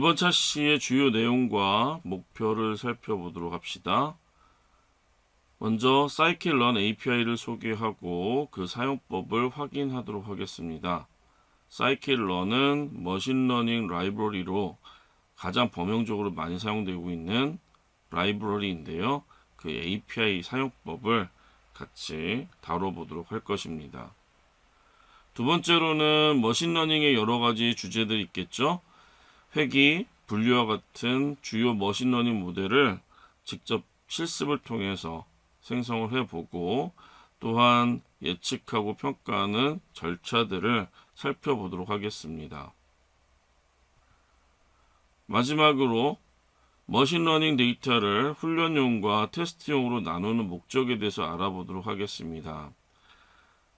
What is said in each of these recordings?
이번 차시의 주요 내용과 목표를 살펴보도록 합시다. 먼저 scikit-learn API를 소개하고 그 사용법을 확인하도록 하겠습니다. scikit-learn은 머신러닝 라이브러리로 가장 범용적으로 많이 사용되고 있는 라이브러리인데요. 그 API 사용법을 같이 다뤄보도록 할 것입니다. 두 번째로는 머신러닝의 여러 가지 주제들이 있겠죠. 회귀, 분류와 같은 주요 머신러닝 모델을 직접 실습을 통해서 생성을 해보고 또한 예측하고 평가하는 절차들을 살펴보도록 하겠습니다. 마지막으로 머신러닝 데이터를 훈련용과 테스트용으로 나누는 목적에 대해서 알아보도록 하겠습니다.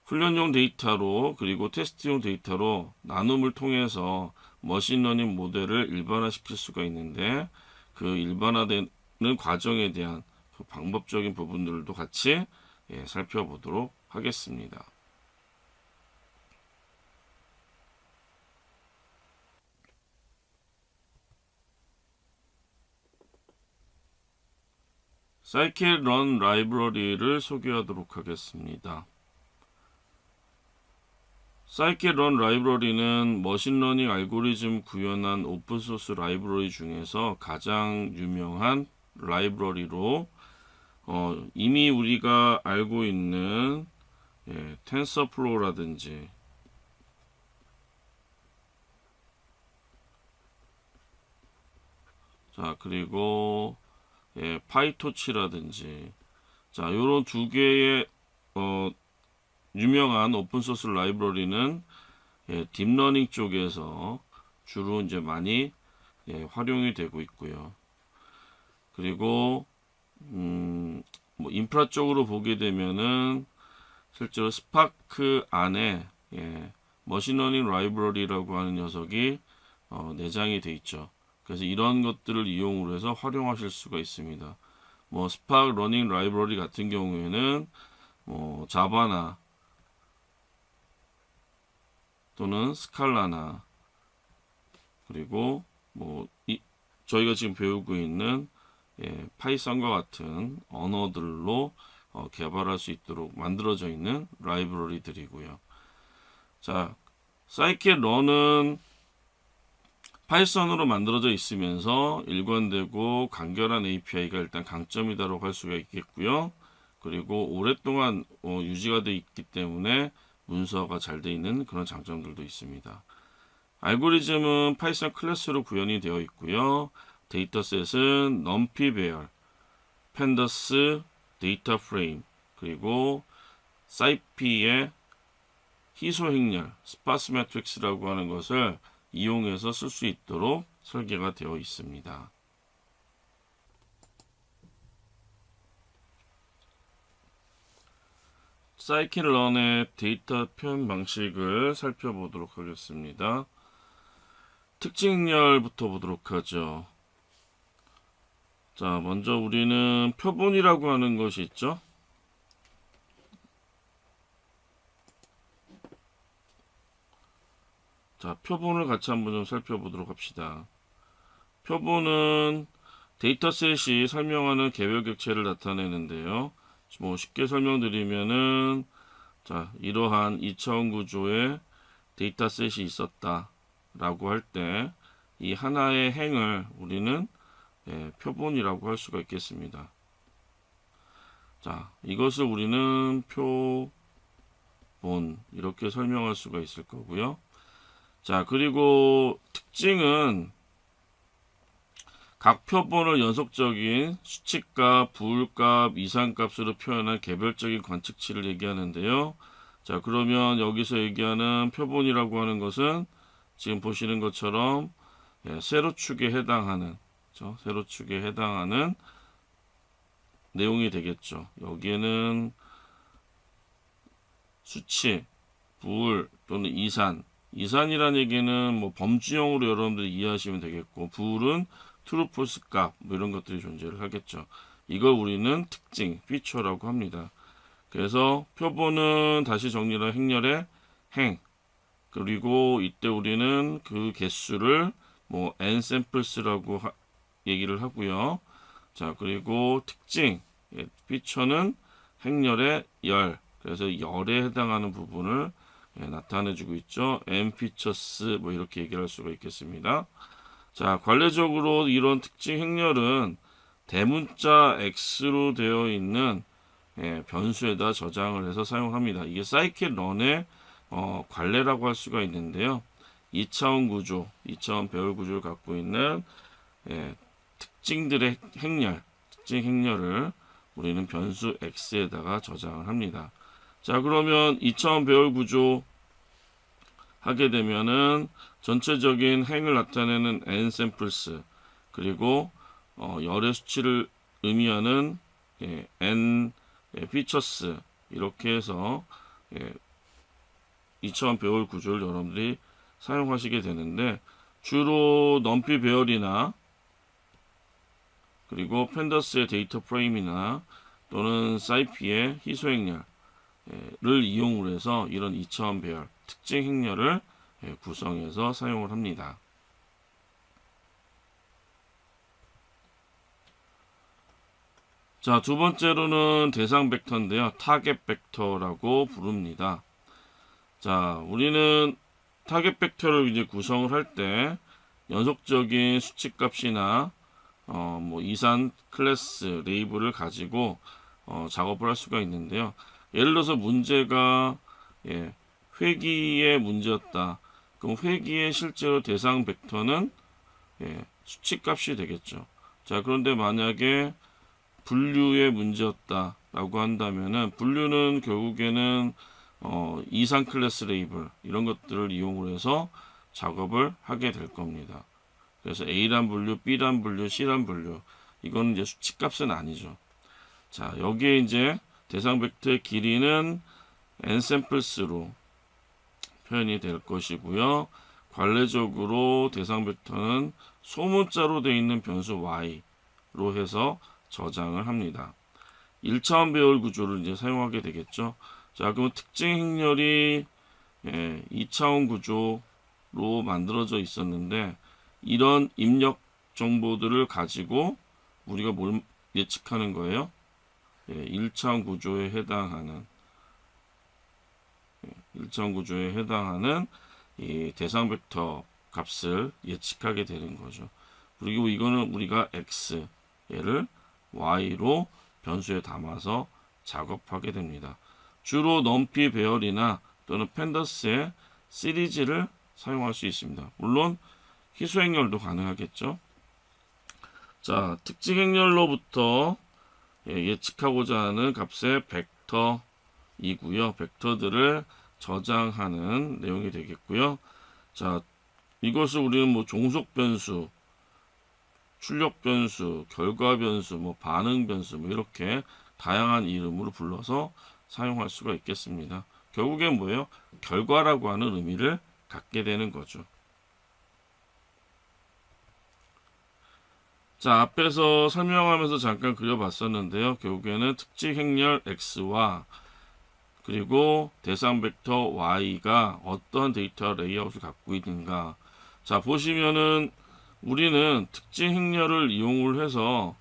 훈련용 데이터로 그리고 테스트용 데이터로 나눔을 통해서 머신러닝 모델을 일반화시킬 수가 있는데 그 일반화되는 과정에 대한 그 방법적인 부분들도 같이 살펴보도록 하겠습니다. scikit-learn 라이브러리를 소개하도록 하겠습니다. scikit-learn 라이브러리는 머신러닝 알고리즘 구현한 오픈소스 라이브러리 중에서 가장 유명한 라이브러리로 이미 우리가 알고 있는 텐서플로우라든지 자 그리고 파이토치라든지 자 요런 두 개의 유명한 오픈소스 라이브러리는 딥러닝 쪽에서 주로 이제 많이 활용이 되고 있고요. 그리고 뭐 인프라 쪽으로 보게 되면은 실제로 스파크 안에 머신러닝 라이브러리라고 하는 녀석이 내장이 돼 있죠. 그래서 이런 것들을 이용으로 해서 활용하실 수가 있습니다. 뭐 스파크 러닝 라이브러리 같은 경우에는 뭐 자바나 또는 스칼라나 그리고 뭐 저희가 지금 배우고 있는 파이썬과 같은 언어들로 개발할 수 있도록 만들어져 있는 라이브러리들이고요. 자, scikit-learn은 파이썬으로 만들어져 있으면서 일관되고 간결한 API가 일단 강점이다라고 할 수가 있겠고요. 그리고 오랫동안 유지가 되어 있기 때문에 문서가 잘 되어 있는 그런 장점들도 있습니다. 알고리즘은 파이썬 클래스로 구현이 되어 있고요. 데이터셋은 numpy bear, pandas, data frame, 그리고 scip의 희소 행렬, sparse matrix라고 하는 것을 이용해서 쓸 수 있도록 설계가 되어 있습니다. scikit-learn의 데이터 표현 방식을 살펴보도록 하겠습니다. 특징열부터 보도록 하죠. 자, 먼저 우리는 표본이라고 하는 것이 있죠. 자, 표본을 같이 한번 좀 살펴보도록 합시다. 표본은 데이터셋이 설명하는 개별 객체를 나타내는데요. 뭐 쉽게 설명드리면은 자, 이러한 2차원 구조의 데이터셋이 있었다 라고 할 때 이 하나의 행을 우리는 표본이라고 할 수가 있겠습니다. 자, 이것을 우리는 표본 이렇게 설명할 수가 있을 거고요. 자, 그리고 특징은 각 표본을 연속적인 수치값, 부울값, 이상값으로 표현한 개별적인 관측치를 얘기하는데요. 자, 그러면 여기서 얘기하는 표본이라고 하는 것은 지금 보시는 것처럼 세로축에 해당하는 세로축에 해당하는 내용이 되겠죠. 여기에는 수치, 부울 또는 이산이라는 얘기는 뭐 범주형으로 여러분들이 이해하시면 되겠고, 부울은 트루 폴스 값 뭐 이런 것들이 존재를 하겠죠. 이걸 우리는 특징, 피처라고 합니다. 그래서 표본은 다시 정리를 행렬의 행, 그리고 이때 우리는 그 개수를 뭐 n 샘플스라고 얘기를 하고요. 자, 그리고 특징, 피처는 행렬의 열, 그래서 열에 해당하는 부분을 나타내주고 있죠. n 피처스 뭐 이렇게 얘기를 할 수가 있겠습니다. 자, 관례적으로 이런 특징 행렬은 대문자 x로 되어 있는 변수에다 저장을 해서 사용합니다. 이게 사이킷런의 관례라고 할 수가 있는데요. 2차원 구조, 2차원 배열 구조를 갖고 있는 특징들의 행렬, 특징 행렬을 우리는 변수 x에다가 저장을 합니다. 자, 그러면 2차원 배열 구조 하게 되면은 전체적인 행을 나타내는 n 샘플스, 그리고 열의 수치를 의미하는 n 피처스, 이렇게 해서 2차원 배열 구조를 여러분들이 사용하시게 되는데, 주로 넘피 배열이나 그리고 펜더스의 데이터 프레임이나 또는 사이피의 희소 행렬을 이용을 해서 이런 2차원 배열 특징 행렬을 구성해서 사용을 합니다. 자, 두 번째로는 대상 벡터인데요. 타겟 벡터라고 부릅니다. 자, 우리는 타겟 벡터를 이제 구성을 할 때 연속적인 수치값이나 뭐 이산, 클래스, 레이블을 가지고 작업을 할 수가 있는데요. 예를 들어서 문제가 회기의 문제였다. 그럼 회기의 실제로 대상 벡터는 수치값이 되겠죠. 자, 그런데 만약에 분류의 문제였다라고 한다면은 분류는 결국에는 이산 클래스 레이블 이런 것들을 이용을 해서 작업을 하게 될 겁니다. 그래서 A란 분류, B란 분류, C란 분류, 이건 이제 수치값은 아니죠. 자, 여기에 이제 대상 벡터의 길이는 n 샘플스로 표현이 될 것이고요. 관례적으로 대상 벡터는 소문자로 되어 있는 변수 y로 해서 저장을 합니다. 1차원 배열 구조를 이제 사용하게 되겠죠. 자, 그럼 특징 행렬이 2차원 구조로 만들어져 있었는데, 이런 입력 정보들을 가지고 우리가 뭘 예측하는 거예요? 1차원 구조에 해당하는 이 대상 벡터 값을 예측하게 되는 거죠. 그리고 이거는 우리가 x, 얘를 y로 변수에 담아서 작업하게 됩니다. 주로 넘피 배열이나 또는 펜더스의 시리즈를 사용할 수 있습니다. 물론 희소 행렬도 가능하겠죠. 자, 특징 행렬로부터 예측하고자 하는 값의 벡터이고요. 벡터들을 저장하는 내용이 되겠고요. 자, 이것을 우리는 뭐 종속 변수, 출력 변수, 결과 변수, 뭐 반응 변수, 뭐 이렇게 다양한 이름으로 불러서 사용할 수가 있겠습니다. 결국엔 뭐예요? 결과라고 하는 의미를 갖게 되는 거죠. 자, 앞에서 설명하면서 잠깐 그려봤었는데요. 결국에는 특징 행렬 x와 그리고 대상 벡터 y가 어떤 데이터 레이아웃을 갖고 있는가. 자, 보시면은 우리는 특징 행렬을 이용을 해서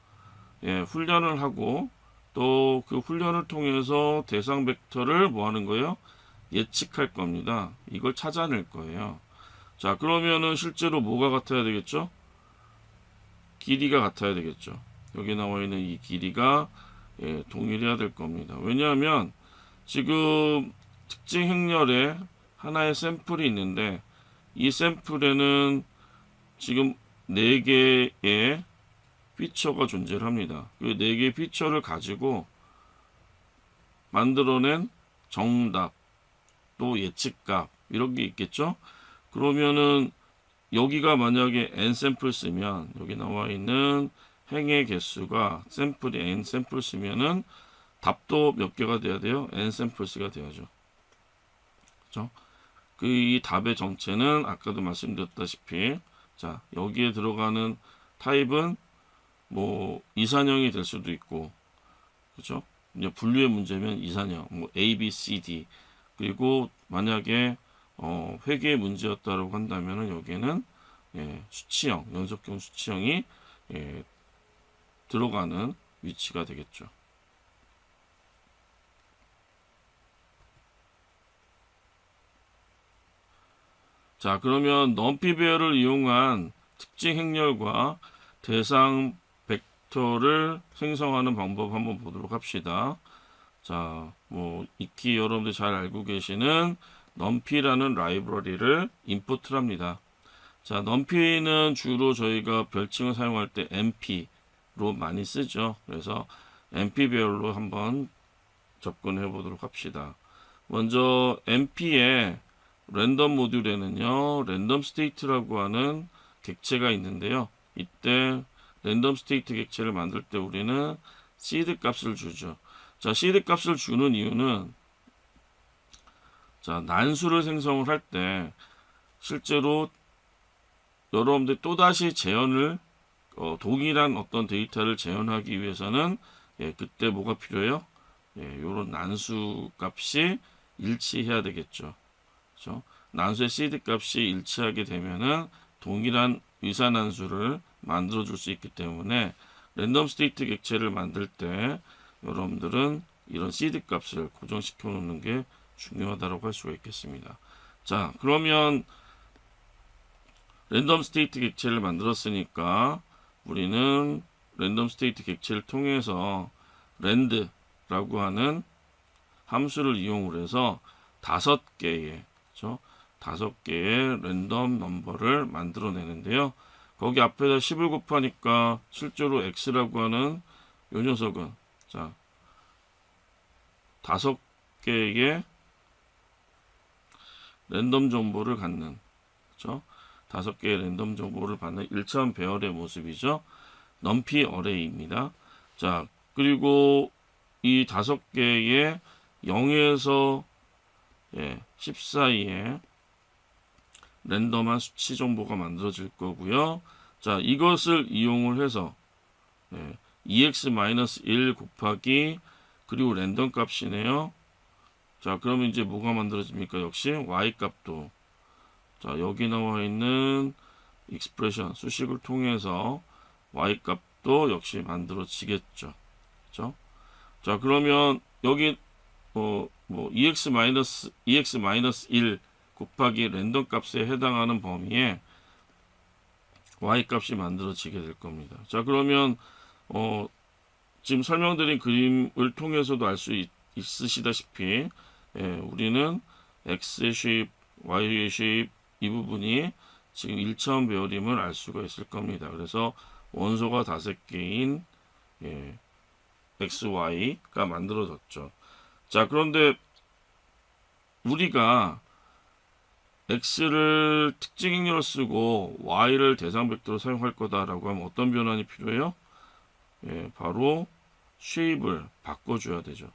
훈련을 하고, 또 그 훈련을 통해서 대상 벡터를 뭐 하는 거예요? 예측할 겁니다. 이걸 찾아낼 거예요. 자, 그러면은 실제로 뭐가 같아야 되겠죠? 길이가 같아야 되겠죠. 여기 나와 있는 이 길이가 동일해야 될 겁니다. 왜냐하면 지금 특징 행렬에 하나의 샘플이 있는데, 이 샘플에는 지금 4개의 피처가 존재를 합니다. 그 4개의 피처를 가지고 만들어낸 정답, 또 예측값, 이런 게 있겠죠. 그러면은 여기가 만약에 n 샘플스면, 여기 나와 있는 행의 개수가 샘플이 n 샘플스면은 답도 몇 개가 돼야 돼요? n 샘플스가 돼야죠. 그렇죠? 이 답의 정체는 아까도 말씀드렸다시피, 자, 여기에 들어가는 타입은 뭐 이산형이 될 수도 있고, 그렇죠? 이제 분류의 문제면 이산형, 뭐 A, B, C, D. 그리고 만약에 회계의 문제였다라고 한다면은 여기에는 수치형, 연속형 수치형이 들어가는 위치가 되겠죠. 자, 그러면 넘피 배열을 이용한 특징 행렬과 대상 벡터를 생성하는 방법 한번 보도록 합시다. 자, 뭐 익히 여러분들 잘 알고 계시는 넘피라는 라이브러리를 임포트를 합니다. 자, 넘피는 주로 저희가 별칭을 사용할 때 MP로 많이 쓰죠. 그래서 MP 배열로 한번 접근해 보도록 합시다. 먼저 MP의 랜덤 모듈에는요, 랜덤 스테이트라고 하는 객체가 있는데요. 이때 랜덤 스테이트 객체를 만들 때 우리는 시드 값을 주죠. 자, 시드 값을 주는 이유는, 자, 난수를 생성을 할 때 실제로 여러분들 또다시 재현을 동일한 어떤 데이터를 재현하기 위해서는 그때 뭐가 필요해요? 요런 난수 값이 일치해야 되겠죠. 그렇죠? 난수의 시드 값이 일치하게 되면은 동일한 위산난수를 만들어 줄 수 있기 때문에 랜덤 스테이트 객체를 만들 때 여러분들은 이런 시드 값을 고정시켜 놓는 게 중요하다고 할 수가 있겠습니다. 자, 그러면 랜덤 스테이트 객체를 만들었으니까 우리는 랜덤 스테이트 객체를 통해서 랜드라고 하는 함수를 이용을 해서 5개의, 그렇죠? 5개의 랜덤 넘버를 만들어내는데요. 거기 앞에다 10을 곱하니까 실제로 x라고 하는 요 녀석은, 자, 5개의 랜덤 정보를 갖는, 그렇죠? 5개의 랜덤 정보를 받는 1차원 배열의 모습이죠. 넘피 어레이입니다. 자, 그리고 이 5개의 0에서 10 사이에 랜덤한 수치 정보가 만들어질 거고요. 자, 이것을 이용을 해서 EX-1 곱하기 그리고 랜덤 값이네요. 자, 그러면 이제 뭐가 만들어집니까? 역시 Y 값도, 자, 여기 나와 있는 익스프레션 수식을 통해서 Y 값도 역시 만들어지겠죠. 그렇죠? 자, 그러면 여기 EX-1 곱하기 랜덤 값에 해당하는 범위에 Y 값이 만들어지게 될 겁니다. 자, 그러면 지금 설명드린 그림을 통해서도 알 수 있으시다시피 우리는 X의 쉐입, Y의 쉐입 이 부분이 지금 1차원 배열임을 알 수가 있을 겁니다. 그래서 원소가 5개인 XY가 만들어졌죠. 자, 그런데 우리가 X를 특징 행렬을 쓰고 Y를 대상 벡터로 사용할 거다라고 하면 어떤 변환이 필요해요? 바로 쉐입을 바꿔줘야 되죠.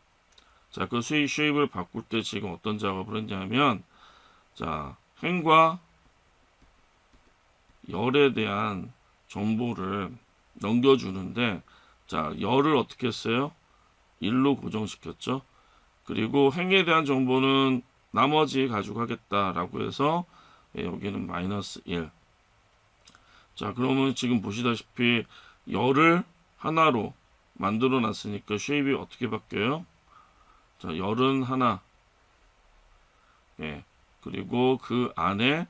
자, 그 쉐입을 바꿀 때 지금 어떤 작업을 했냐면, 자, 횡과 열에 대한 정보를 넘겨주는데, 자, 열을 어떻게 했어요? 1로 고정시켰죠. 그리고 횡에 대한 정보는 나머지 가져가겠다라고 해서 여기는 -1. 자, 그러면 지금 보시다시피 열을 하나로 만들어 놨으니까 쉐입이 어떻게 바뀌어요? 자, 열은 하나. 그리고 그 안에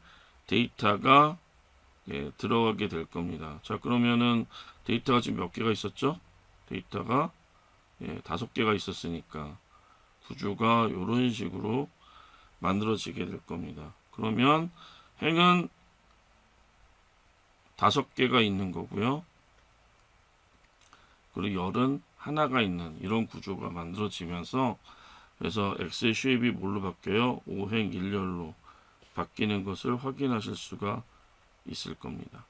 데이터가 들어가게 될 겁니다. 자, 그러면은 데이터가 지금 몇 개가 있었죠? 데이터가 5개가 있었으니까 구조가 이런 식으로 만들어지게 될 겁니다. 그러면 행은 5개가 있는 거고요. 그리고 열은 하나가 있는 이런 구조가 만들어지면서, 그래서 X의 쉐입이 뭘로 바뀌어요? 5행 1열로 바뀌는 것을 확인하실 수가 있을 겁니다.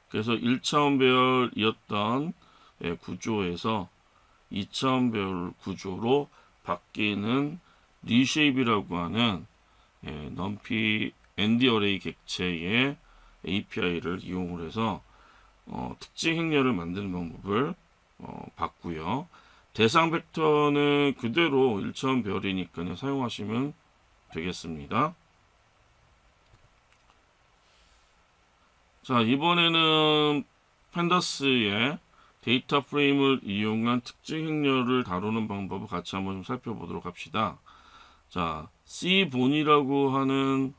그래서 1차원 배열이었던 구조에서 2차원 배열 구조로 바뀌는 리쉐입이라고 하는 넘피 ND 어레이 객체의 API를 이용을 해서 특징 행렬을 만드는 방법을 봤고요. 대상 벡터는 그대로 1차원 배열이니까 사용하시면 되겠습니다. 자, 이번에는 펜다스의 데이터 프레임을 이용한 특징 행렬을 다루는 방법을 같이 한번 좀 살펴보도록 합시다. 자, C본이라고 하는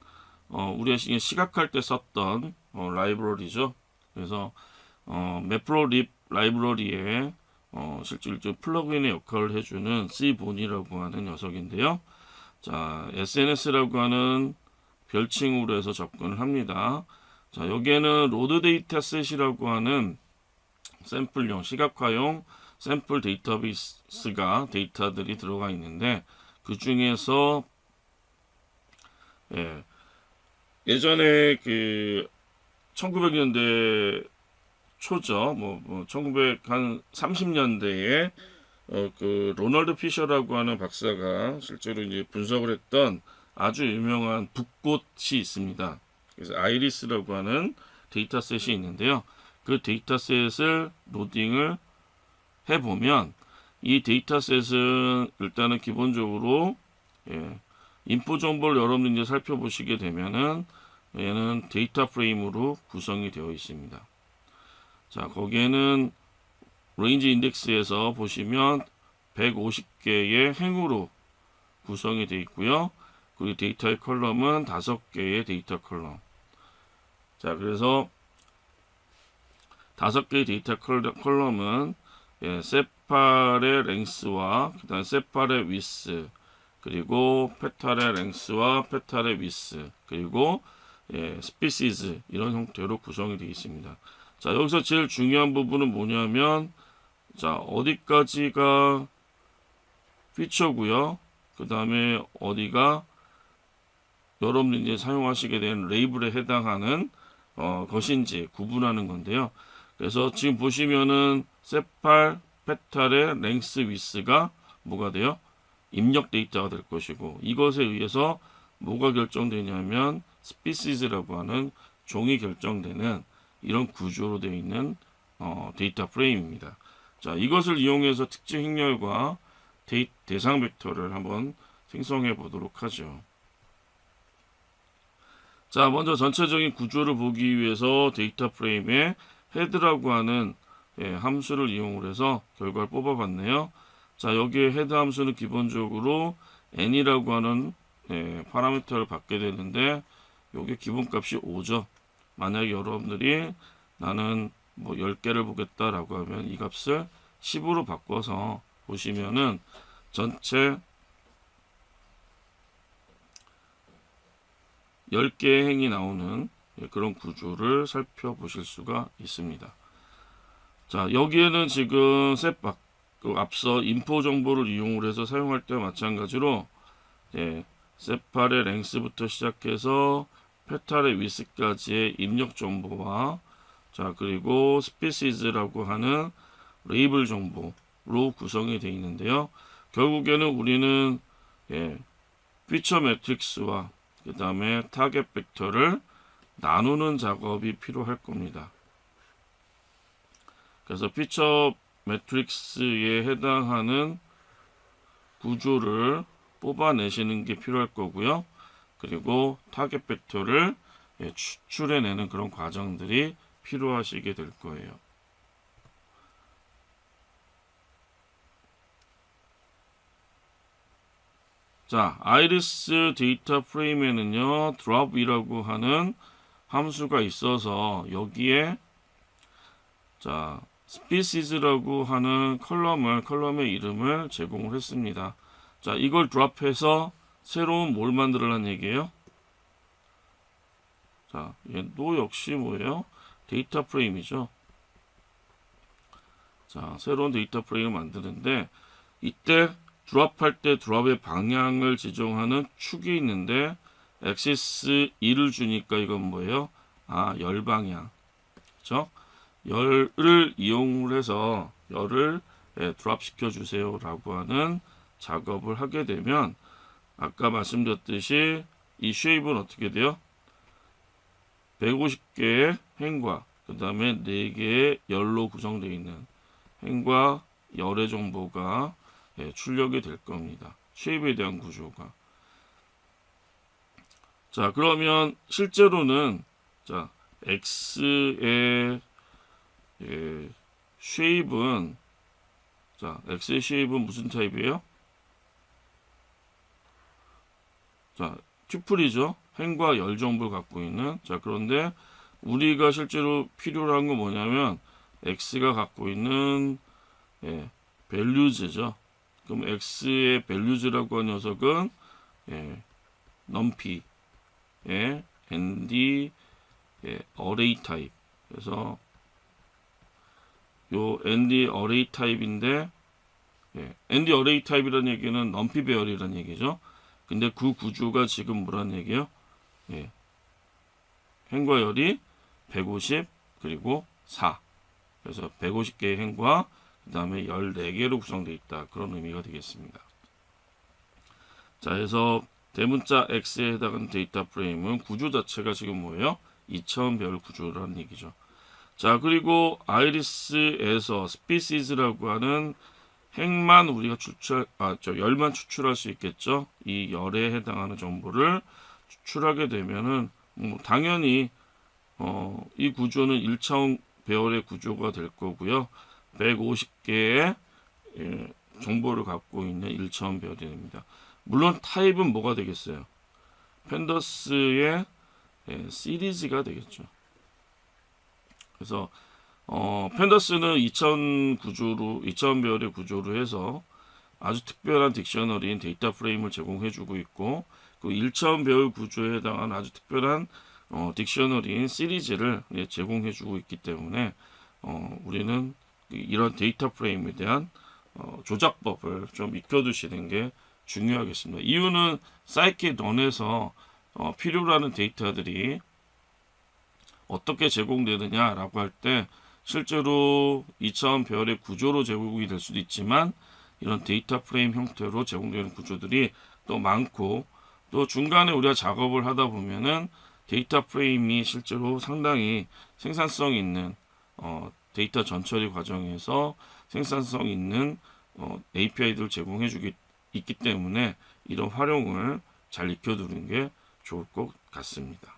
우리가 시각할 때 썼던 라이브러리죠. 그래서 매프로립 라이브러리에 실질적으로 플러그인의 역할을 해주는 C본이라고 하는 녀석인데요. 자, SNS라고 하는 별칭으로 해서 접근을 합니다. 자, 여기에는 로드 데이터셋이라고 하는 샘플용, 시각화용 샘플 데이터베이스가 데이터들이 들어가 있는데 그 중에서 예전에 그 1900년대 초죠, 1930년대에 그 로널드 피셔라고 하는 박사가 실제로 이제 분석을 했던 아주 유명한 붓꽃이 있습니다. 그래서 아이리스라고 하는 데이터셋이 있는데요. 그 데이터셋을 로딩을 해보면 이 데이터셋은 일단은 기본적으로 인포 정보를 여러분들 이제 살펴보시게 되면은 얘는 데이터 프레임으로 구성이 되어 있습니다. 자, 거기에는 레인지 인덱스에서 보시면 150개의 행으로 구성이 되어 있고요. 그리고 데이터의 컬럼은 5개의 데이터 컬럼. 자, 그래서 5개의 데이터 컬럼은 세팔의 랭스와 그 다음에 세팔의 위스, 그리고 페탈의 랭스와 페탈의 위스, 그리고 스피시즈 이런 형태로 구성이 되어 있습니다. 자, 여기서 제일 중요한 부분은 뭐냐면, 자, 어디까지가 피처고요. 그 다음에 어디가 여러분들이 이제 사용하시게 된 레이블에 해당하는 것인지 구분하는 건데요. 그래서 지금 보시면은 세팔, 페탈의 랭스, 위스가 뭐가 돼요? 입력 데이터가 될 것이고, 이것에 의해서 뭐가 결정되냐면 스피시즈라고 하는 종이 결정되는 이런 구조로 되어 있는 데이터 프레임입니다. 자, 이것을 이용해서 특징 행렬과 대상 벡터를 한번 생성해 보도록 하죠. 자, 먼저 전체적인 구조를 보기 위해서 데이터 프레임에 헤드라고 하는 함수를 이용을 해서 결과를 뽑아봤네요. 자, 여기에 헤드 함수는 기본적으로 n이라고 하는 파라미터를 받게 되는데, 요게 기본값이 5죠. 만약에 여러분들이 나는 뭐 10개를 보겠다라고 하면 이 값을 10으로 바꿔서 보시면은 전체 10개의 행이 나오는 그런 구조를 살펴보실 수가 있습니다. 자, 여기에는 지금 앞서 인포 정보를 이용을 해서 사용할 때와 마찬가지로 세팔의 랭스부터 시작해서 페탈의 위스까지의 입력 정보와, 자, 그리고 스피시즈라고 하는 레이블 정보로 구성이 되어 있는데요. 결국에는 우리는 피처 매트릭스와 그 다음에 타겟 벡터를 나누는 작업이 필요할 겁니다. 그래서 피처 매트릭스에 해당하는 구조를 뽑아내시는 게 필요할 거고요. 그리고 타겟 벡터를 추출해내는 그런 과정들이 필요하시게 될 거예요. 자, 아이리스 데이터 프레임에는요, drop이라고 하는 함수가 있어서 여기에 자, species라고 하는 컬럼의 이름을 제공을 했습니다. 자, 이걸 드롭해서 새로운 뭘 만들어라는 얘기예요? 자, 얘도 역시 뭐예요? 데이터 프레임이죠. 자, 새로운 데이터 프레임을 만드는데, 이때 드롭할 때 드롭의 방향을 지정하는 축이 있는데, 엑시스 2를 주니까 이건 뭐예요? 열 방향. 그렇죠? 열을 이용을 해서 열을 드롭 시켜주세요 라고 하는 작업을 하게 되면, 아까 말씀드렸듯이 이 쉐입은 어떻게 돼요? 150개의 행과 그 다음에 4개의 열로 구성되어 있는 행과 열의 정보가 출력이 될 겁니다. 쉐입에 대한 구조가. 자, 그러면 실제로는 자, x의 쉐입은 자, x의 쉐입은 무슨 타입이에요? 자, 튜플이죠. 행과 열 정보를 갖고 있는. 자, 그런데 우리가 실제로 필요로 한 건 뭐냐면 x가 갖고 있는 values죠. 그럼 x의 values라고 하는 녀석은 numpy, and array 타입. 그래서 요 and array 타입인데 and array 타입이라는 얘기는 numpy 배열이라는 얘기죠. 근데 그 구조가 지금 뭐라는 얘기예요? 행과 열이 150 그리고 4. 그래서 150개의 행과 그 다음에 14개로 구성되어 있다. 그런 의미가 되겠습니다. 자, 그래서 대문자 X에 해당하는 데이터 프레임은 구조 자체가 지금 뭐예요? 2차원 배열 구조라는 얘기죠. 자, 그리고 아이리스에서 스피시즈라고 하는 행만 우리가 열만 추출할 수 있겠죠. 이 열에 해당하는 정보를 추출하게 되면은 당연히 이 구조는 1차원 배열의 구조가 될 거고요. 150개의 정보를 갖고 있는 1차원 배열이 됩니다. 물론 타입은 뭐가 되겠어요? 펜더스의 시리즈가 되겠죠. 그래서 펜더스는 2차원 배열의 구조로 해서 아주 특별한 딕셔너리인 데이터 프레임을 제공해주고 있고, 그 1차원 배열 구조에 해당하는 아주 특별한 딕셔너리인 시리즈를 제공해주고 있기 때문에 우리는 이런 데이터 프레임에 대한 조작법을 좀 익혀두시는 게 중요하겠습니다. 이유는 사이킷1에서 필요로 하는 데이터들이 어떻게 제공되느냐라고 할 때 실제로 2차원 배열의 구조로 제공이 될 수도 있지만 이런 데이터 프레임 형태로 제공되는 구조들이 또 많고, 또 중간에 우리가 작업을 하다 보면은 데이터 프레임이 실제로 상당히 생산성 있는 데이터 전처리 과정에서 생산성 있는 API들을 제공해주기 있기 때문에 이런 활용을 잘 익혀두는 게 좋을 것 같습니다.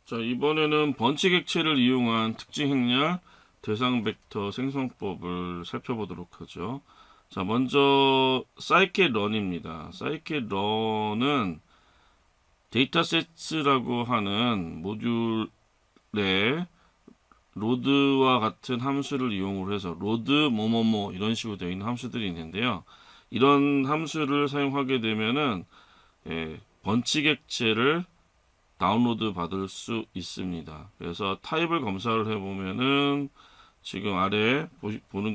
자, 이번에는 번치 객체를 이용한 특징 행렬 대상 벡터 생성법을 살펴보도록 하죠. 자, 먼저 scikit-learn입니다. scikit-learn은 데이터셋스라고 하는 모듈에 로드와 같은 함수를 이용을 해서 로드 뭐뭐뭐 이런 식으로 되어 있는 함수들이 있는데요. 이런 함수를 사용하게 되면은 번치 객체를 다운로드 받을 수 있습니다. 그래서 타입을 검사를 해보면은 지금 아래 보이는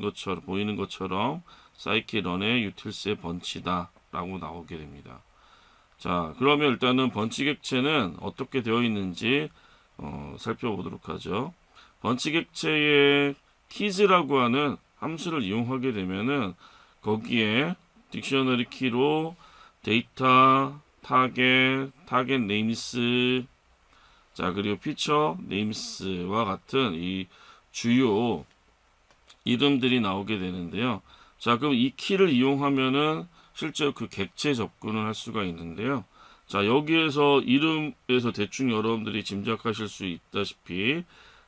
것처럼 scikit-learn의 utils의 번치다 라고 나오게 됩니다. 자, 그러면 일단은 번치 객체는 어떻게 되어 있는지 살펴보도록 하죠. 번치 객체의 keys라고 하는 함수를 이용하게 되면은 거기에 딕셔너리 키로 데이터, 타겟 네임스, 자, 그리고 피처 네임스와 같은 이 주요 이름들이 나오게 되는데요. 자, 그럼 이 키를 이용하면은 실제 그 객체 접근을 할 수가 있는데요. 자, 여기에서 이름에서 대충 여러분들이 짐작하실 수 있다시피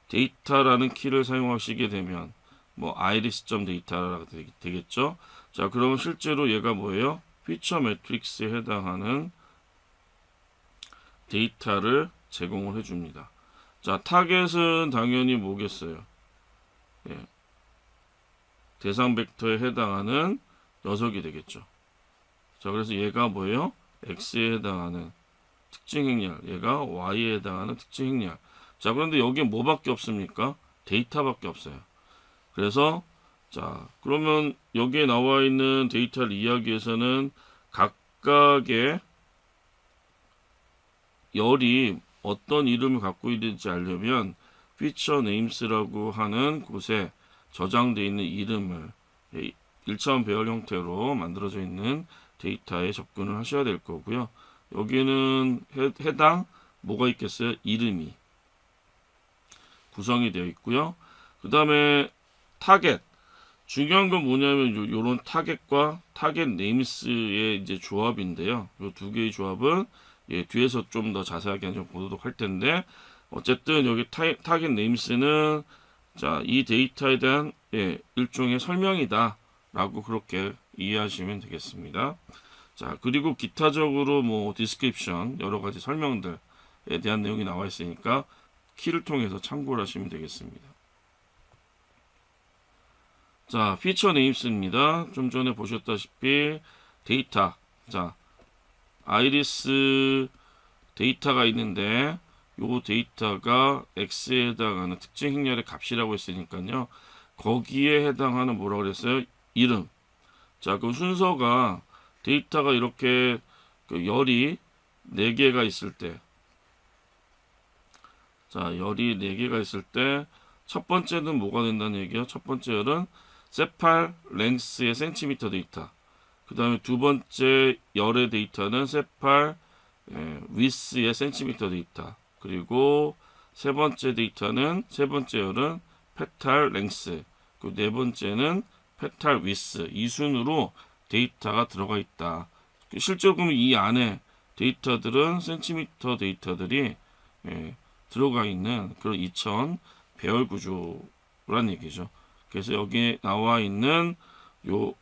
데이터라는 키를 사용하시게 되면 뭐 iris.data가 되겠죠. 자, 그러면 실제로 얘가 뭐예요? 피처 매트릭스에 해당하는 데이터를 제공을 해줍니다. 자, 타겟은 당연히 뭐겠어요? 대상 벡터에 해당하는 녀석이 되겠죠. 자, 그래서 얘가 뭐예요? X에 해당하는 특징 행렬, 얘가 Y에 해당하는 특징 행렬. 자, 그런데 여기에 뭐밖에 없습니까? 데이터밖에 없어요. 그래서 자, 그러면 여기에 나와 있는 데이터를 이해하기 위해서는 각각의 열이 어떤 이름을 갖고 있는지 알려면 feature names라고 하는 곳에 저장되어 있는 이름을 1차원 배열 형태로 만들어져 있는 데이터에 접근을 하셔야 될 거고요. 여기는 해당 뭐가 있겠어요? 이름이 구성이 되어 있고요. 그 다음에 타겟. 중요한 건 뭐냐면 요런 타겟과 타겟 네임스의 이제 조합인데요. 요 두 개의 조합은 뒤에서 좀 더 자세하게 좀 보도록 할 텐데, 어쨌든 여기 타겟 네임스는 자, 이 데이터에 대한 일종의 설명이다 라고 그렇게 이해하시면 되겠습니다. 자, 그리고 기타적으로 뭐 디스크립션 여러 가지 설명들에 대한 내용이 나와 있으니까 키를 통해서 참고를 하시면 되겠습니다. 자, 피처 네임스입니다. 좀 전에 보셨다시피 데이터. 자, 아이리스 데이터가 있는데 요 데이터가 X에 해당하는 특정 행렬의 값이라고 했으니까요. 거기에 해당하는 뭐라고 그랬어요? 이름. 자, 그 순서가 데이터가 이렇게 그 열이 4개가 있을 때, 자, 열이 4개가 있을 때 첫 번째는 뭐가 된다는 얘기예요? 첫 번째 열은 세팔 랭스의 센티미터 데이터. 그 다음에 두 번째 열의 데이터는 세팔 위스의 센티미터 데이터. 그리고 세 번째 열은 페탈 랭스. 그 네 번째는 페탈 위스. 이 순으로 데이터가 들어가 있다. 실제로 그러면 이 안에 데이터들은 센티미터 데이터들이 들어가 있는 그런 2000 배열 구조란 얘기죠. 그래서 여기에 나와 있는 요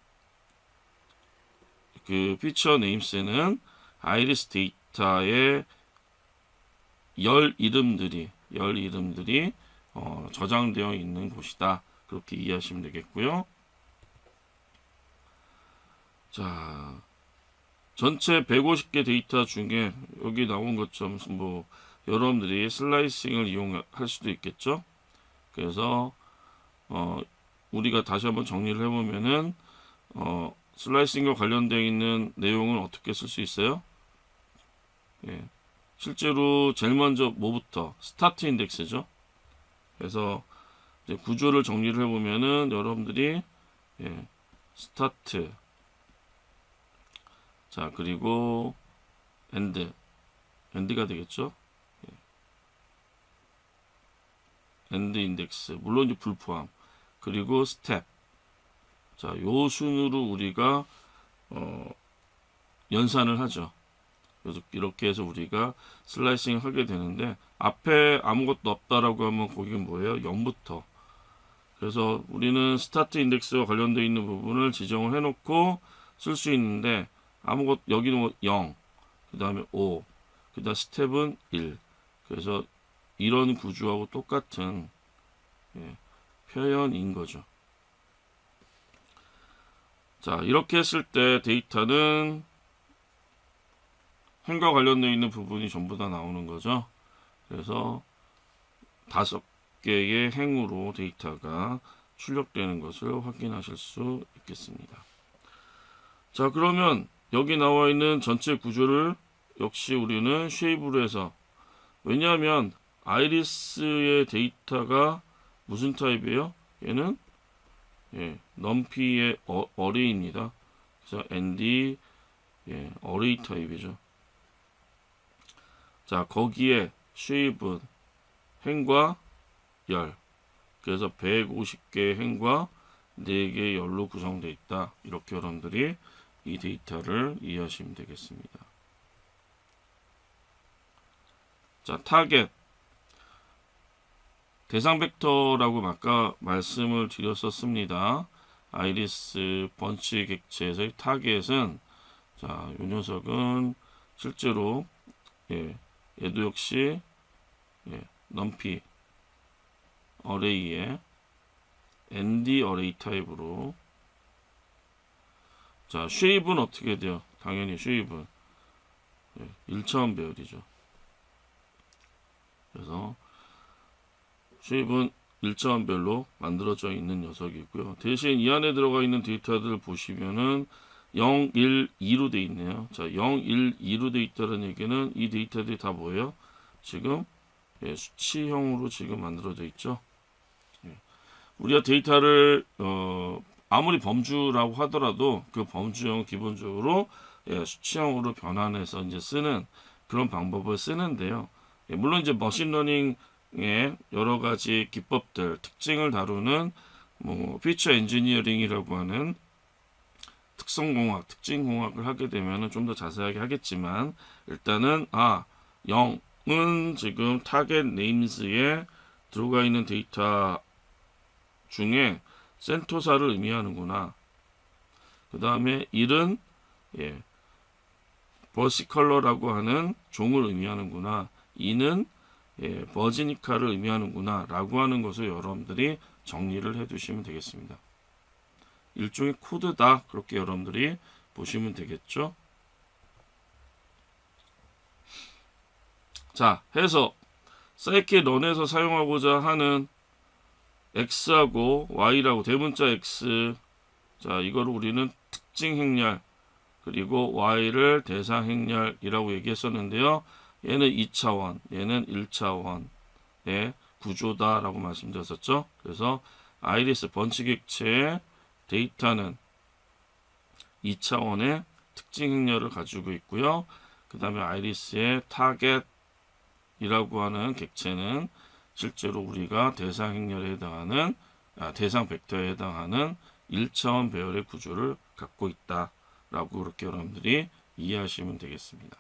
그 피처 네임스는 아이리스 데이터의 열 이름들이 저장되어 있는 곳이다. 그렇게 이해하시면 되겠고요. 자, 전체 150개 데이터 중에 여기 나온 것처럼 뭐 여러분들이 슬라이싱을 이용할 수도 있겠죠. 그래서 우리가 다시 한번 정리를 해보면은 슬라이싱과 관련되어 있는 내용은 어떻게 쓸 수 있어요? 실제로 제일 먼저 뭐부터? 스타트 인덱스죠. 그래서 이제 구조를 정리를 해보면은 여러분들이 스타트, 자, 그리고 엔드가 되겠죠. 엔드 인덱스, 물론 이제 불포함. 그리고 스텝. 자, 요 순으로 우리가 연산을 하죠. 그래서 이렇게 해서 우리가 슬라이싱을 하게 되는데, 앞에 아무것도 없다라고 하면 거기가 뭐예요? 0부터. 그래서 우리는 스타트 인덱스와 관련되어 있는 부분을 지정을 해놓고 쓸 수 있는데, 여기는 0, 그 다음에 5, 그 다음 스텝은 1. 그래서 이런 구조하고 똑같은 표현인 거죠. 자, 이렇게 했을 때 데이터는 행과 관련되어 있는 부분이 전부 다 나오는 거죠. 그래서 5개의 행으로 데이터가 출력되는 것을 확인하실 수 있겠습니다. 자, 그러면 여기 나와 있는 전체 구조를 역시 우리는 쉐입으로 해서, 왜냐하면 아이리스의 데이터가 무슨 타입이에요? 얘는 넘피의 어레이입니다. 그래서 ND 어레이 타입이죠. 자, 거기에 쉐입은 행과 열, 그래서 150개의 행과 4개의 열로 구성되어 있다. 이렇게 여러분들이 이 데이터를 이해하시면 되겠습니다. 자, 타겟 대상 벡터라고 아까 말씀을 드렸었습니다. 아이리스 번치 객체에서의 타겟은, 자, 요 녀석은 실제로 얘도 역시 넘피 어레이의 ND 어레이 타입으로, 자, 쉐입은 어떻게 돼요? 당연히 쉐입은 1차원 배열이죠. 그래서 쉐입은 1차원별로 만들어져 있는 녀석이고요. 대신 이 안에 들어가 있는 데이터들을 보시면은 0, 1, 2로 돼 있네요. 자, 0, 1, 2로 돼 있다는 얘기는 이 데이터들이 다 뭐예요? 지금 수치형으로 지금 만들어져 있죠. 우리가 데이터를 아무리 범주라고 하더라도 그 범주형은 기본적으로 수치형으로 변환해서 이제 쓰는 그런 방법을 쓰는데요. 물론 이제 머신러닝의 여러 가지 기법들, 특징을 다루는 뭐 피처 엔지니어링이라고 하는 특성공학, 특징공학을 하게 되면은 좀 더 자세하게 하겠지만 일단은 0은 지금 타겟 네임스에 들어가 있는 데이터 중에 센토사를 의미하는구나. 그 다음에 1은 버시컬러라고 하는 종을 의미하는구나. 2는 버지니카를 의미하는구나 라고 하는 것을 여러분들이 정리를 해 두시면 되겠습니다. 일종의 코드다, 그렇게 여러분들이 보시면 되겠죠. 자, 해서 사이킷런에서 사용하고자 하는 X하고 Y라고 대문자 X, 자 이거를 우리는 특징 행렬, 그리고 Y를 대상 행렬이라고 얘기했었는데요. 얘는 2차원, 얘는 1차원의 구조다라고 말씀드렸었죠. 그래서 아이리스 번치 객체의 데이터는 2차원의 특징 행렬을 가지고 있고요. 그 다음에 아이리스의 타겟이라고 하는 객체는 실제로 우리가 대상 행렬에 해당하는 대상 벡터에 해당하는 1차원 배열의 구조를 갖고 있다라고 그렇게 여러분들이 이해하시면 되겠습니다.